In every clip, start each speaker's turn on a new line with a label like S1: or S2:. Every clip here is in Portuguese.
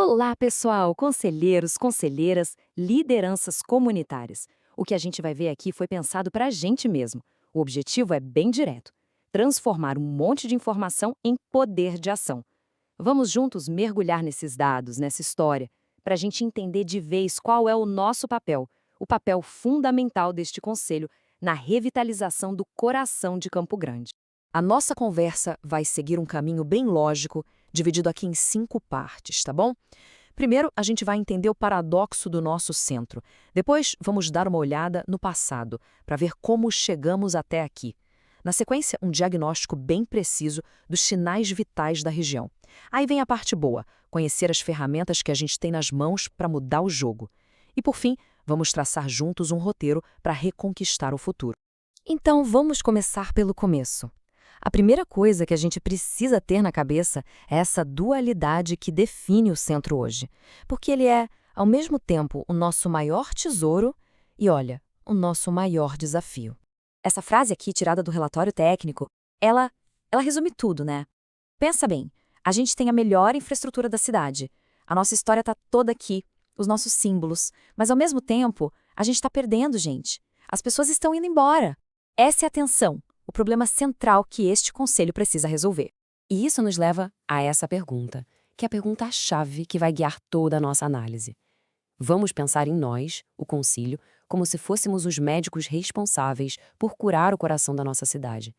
S1: Olá, pessoal, conselheiros, conselheiras, lideranças comunitárias. O que a gente vai ver aqui foi pensado para a gente mesmo. O objetivo é bem direto: transformar um monte de informação em poder de ação. Vamos juntos mergulhar nesses dados, nessa história, para a gente entender de vez qual é o papel fundamental deste conselho na revitalização do coração de Campo Grande. A nossa conversa vai seguir um caminho bem lógico, dividido aqui em 5 partes, tá bom? Primeiro, a gente vai entender o paradoxo do nosso centro. Depois, vamos dar uma olhada no passado, para ver como chegamos até aqui. Na sequência, um diagnóstico bem preciso dos sinais vitais da região. Aí vem a parte boa, conhecer as ferramentas que a gente tem nas mãos para mudar o jogo. E por fim, vamos traçar juntos um roteiro para reconquistar o futuro. Então, vamos começar pelo começo. A primeira coisa que a gente precisa ter na cabeça é essa dualidade que define o centro hoje. Porque ele é, ao mesmo tempo, o nosso maior tesouro e, olha, o nosso maior desafio. Essa frase aqui, tirada do relatório técnico, ela resume tudo, né? Pensa bem, a gente tem a melhor infraestrutura da cidade. A nossa história está toda aqui, os nossos símbolos. Mas, ao mesmo tempo, a gente está perdendo gente. As pessoas estão indo embora. Essa é a tensão. O problema central que este conselho precisa resolver. E isso nos leva a essa pergunta, que é a pergunta-chave que vai guiar toda a nossa análise. Vamos pensar em nós, o conselho, como se fôssemos os médicos responsáveis por curar o coração da nossa cidade.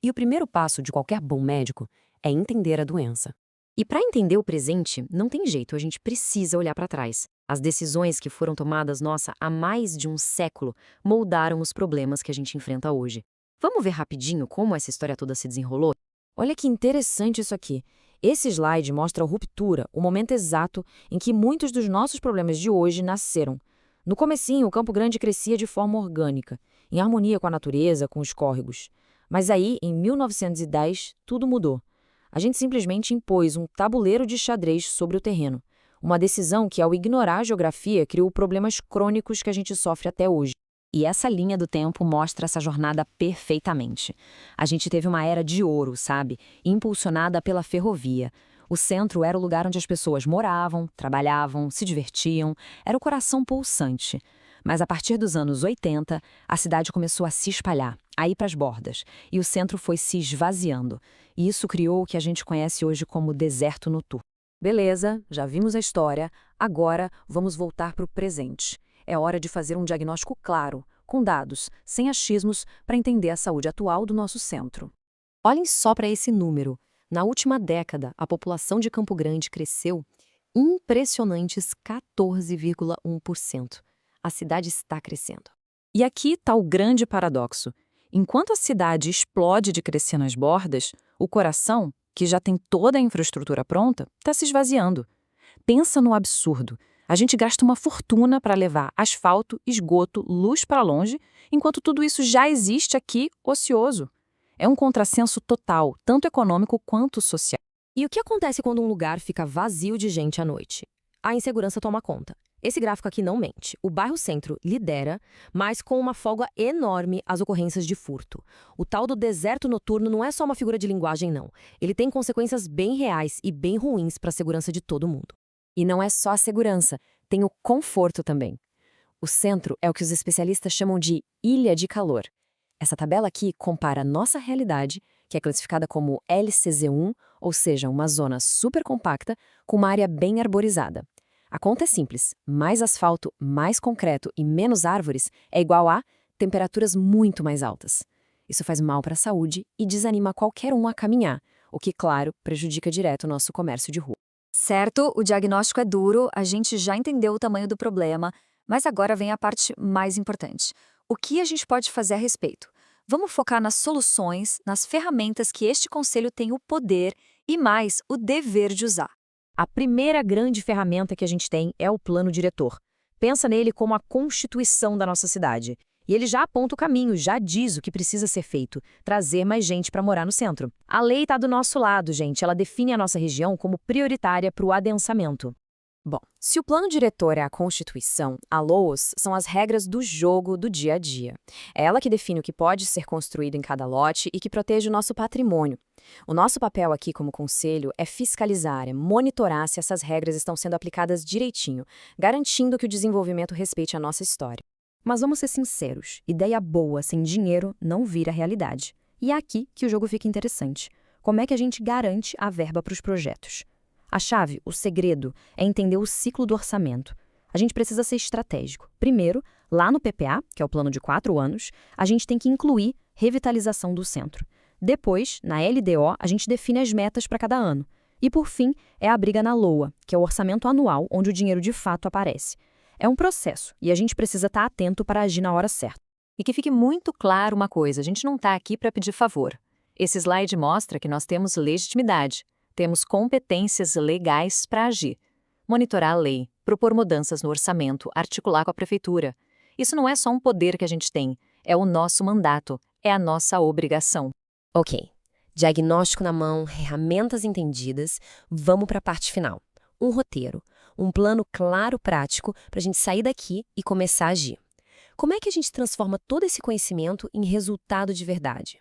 S1: E o primeiro passo de qualquer bom médico é entender a doença. E para entender o presente, não tem jeito, a gente precisa olhar para trás. As decisões que foram tomadas, há mais de um século, moldaram os problemas que a gente enfrenta hoje. Vamos ver rapidinho como essa história toda se desenrolou? Olha que interessante isso aqui. Esse slide mostra a ruptura, o momento exato em que muitos dos nossos problemas de hoje nasceram. No comecinho, o Campo Grande crescia de forma orgânica, em harmonia com a natureza, com os córregos. Mas aí, em 1910, tudo mudou. A gente simplesmente impôs um tabuleiro de xadrez sobre o terreno. Uma decisão que, ao ignorar a geografia, criou problemas crônicos que a gente sofre até hoje. E essa linha do tempo mostra essa jornada perfeitamente. A gente teve uma era de ouro, sabe? Impulsionada pela ferrovia. O centro era o lugar onde as pessoas moravam, trabalhavam, se divertiam, era o coração pulsante. Mas a partir dos anos 80, a cidade começou a se espalhar, a ir para as bordas, e o centro foi se esvaziando. E isso criou o que a gente conhece hoje como deserto noturno. Beleza, já vimos a história, agora vamos voltar para o presente. É hora de fazer um diagnóstico claro, com dados, sem achismos, para entender a saúde atual do nosso centro. Olhem só para esse número. Na última década, a população de Campo Grande cresceu impressionantes 14,1%. A cidade está crescendo. E aqui está o grande paradoxo. Enquanto a cidade explode de crescer nas bordas, o coração, que já tem toda a infraestrutura pronta, está se esvaziando. Pensa no absurdo. A gente gasta uma fortuna para levar asfalto, esgoto, luz para longe, enquanto tudo isso já existe aqui, ocioso. É um contrassenso total, tanto econômico quanto social. E o que acontece quando um lugar fica vazio de gente à noite? A insegurança toma conta. Esse gráfico aqui não mente. O bairro Centro lidera, mas com uma folga enorme as ocorrências de furto. O tal do deserto noturno não é só uma figura de linguagem, não. Ele tem consequências bem reais e bem ruins para a segurança de todo mundo. E não é só a segurança, tem o conforto também. O centro é o que os especialistas chamam de ilha de calor. Essa tabela aqui compara a nossa realidade, que é classificada como LCZ1, ou seja, uma zona super compacta, com uma área bem arborizada. A conta é simples: mais asfalto, mais concreto e menos árvores é igual a temperaturas muito mais altas. Isso faz mal para a saúde e desanima qualquer um a caminhar, o que, claro, prejudica direto o nosso comércio de rua.
S2: Certo, o diagnóstico é duro, a gente já entendeu o tamanho do problema, mas agora vem a parte mais importante. O que a gente pode fazer a respeito? Vamos focar nas soluções, nas ferramentas que este conselho tem o poder e mais o dever de usar.
S1: A primeira grande ferramenta que a gente tem é o plano diretor. Pensa nele como a constituição da nossa cidade. E ele já aponta o caminho, já diz o que precisa ser feito: trazer mais gente para morar no centro. A lei está do nosso lado, gente. Ela define a nossa região como prioritária para o adensamento. Bom, se o plano diretor é a Constituição, a LOAS são as regras do jogo do dia a dia. É ela que define o que pode ser construído em cada lote e que protege o nosso patrimônio. O nosso papel aqui como conselho é fiscalizar, é monitorar se essas regras estão sendo aplicadas direitinho, garantindo que o desenvolvimento respeite a nossa história. Mas vamos ser sinceros, ideia boa sem dinheiro não vira realidade. E é aqui que o jogo fica interessante. Como é que a gente garante a verba para os projetos? A chave, o segredo, é entender o ciclo do orçamento. A gente precisa ser estratégico. Primeiro, lá no PPA, que é o plano de 4 anos, a gente tem que incluir revitalização do centro. Depois, na LDO, a gente define as metas para cada ano. E, por fim, é a briga na LOA, que é o orçamento anual, onde o dinheiro de fato aparece. É um processo, e a gente precisa estar atento para agir na hora certa.
S2: E que fique muito claro uma coisa, a gente não está aqui para pedir favor. Esse slide mostra que nós temos legitimidade. Temos competências legais para agir. Monitorar a lei, propor mudanças no orçamento, articular com a prefeitura. Isso não é só um poder que a gente tem, é o nosso mandato, é a nossa obrigação.
S3: Ok, diagnóstico na mão, ferramentas entendidas, vamos para a parte final. Um roteiro, um plano claro, prático, para a gente sair daqui e começar a agir. Como é que a gente transforma todo esse conhecimento em resultado de verdade?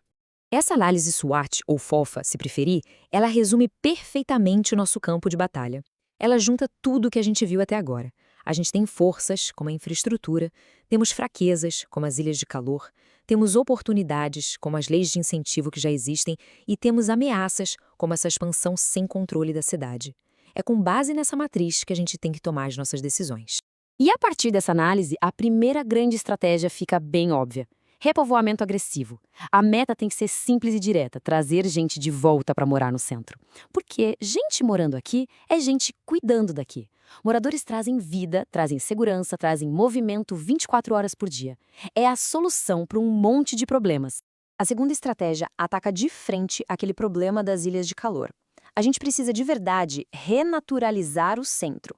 S3: Essa análise SWOT, ou FOFA, se preferir, ela resume perfeitamente o nosso campo de batalha. Ela junta tudo o que a gente viu até agora. A gente tem forças, como a infraestrutura, temos fraquezas, como as ilhas de calor, temos oportunidades, como as leis de incentivo que já existem, e temos ameaças, como essa expansão sem controle da cidade. É com base nessa matriz que a gente tem que tomar as nossas decisões. E a partir dessa análise, a primeira grande estratégia fica bem óbvia. Repovoamento agressivo. A meta tem que ser simples e direta, trazer gente de volta para morar no centro. Porque gente morando aqui é gente cuidando daqui. Moradores trazem vida, trazem segurança, trazem movimento 24 horas por dia. É a solução para um monte de problemas. A segunda estratégia ataca de frente aquele problema das ilhas de calor. A gente precisa de verdade renaturalizar o centro.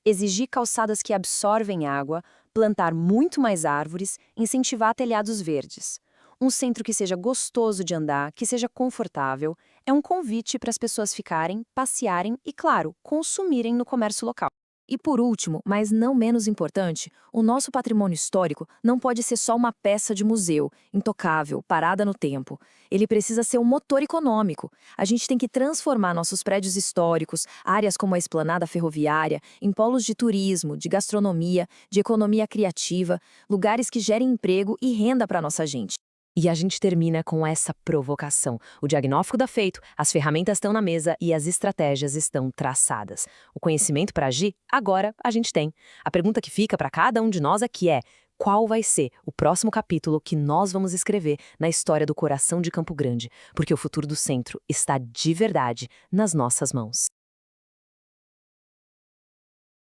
S3: Exigir calçadas que absorvem água, plantar muito mais árvores, incentivar telhados verdes. Um centro que seja gostoso de andar, que seja confortável, é um convite para as pessoas ficarem, passearem e, claro, consumirem no comércio local. E por último, mas não menos importante, o nosso patrimônio histórico não pode ser só uma peça de museu, intocável, parada no tempo. Ele precisa ser um motor econômico. A gente tem que transformar nossos prédios históricos, áreas como a esplanada ferroviária, em polos de turismo, de gastronomia, de economia criativa, lugares que gerem emprego e renda para nossa gente. E a gente termina com essa provocação. O diagnóstico está feito, as ferramentas estão na mesa e as estratégias estão traçadas. O conhecimento para agir, agora a gente tem. A pergunta que fica para cada um de nós aqui é: qual vai ser o próximo capítulo que nós vamos escrever na história do coração de Campo Grande? Porque o futuro do centro está de verdade nas nossas mãos.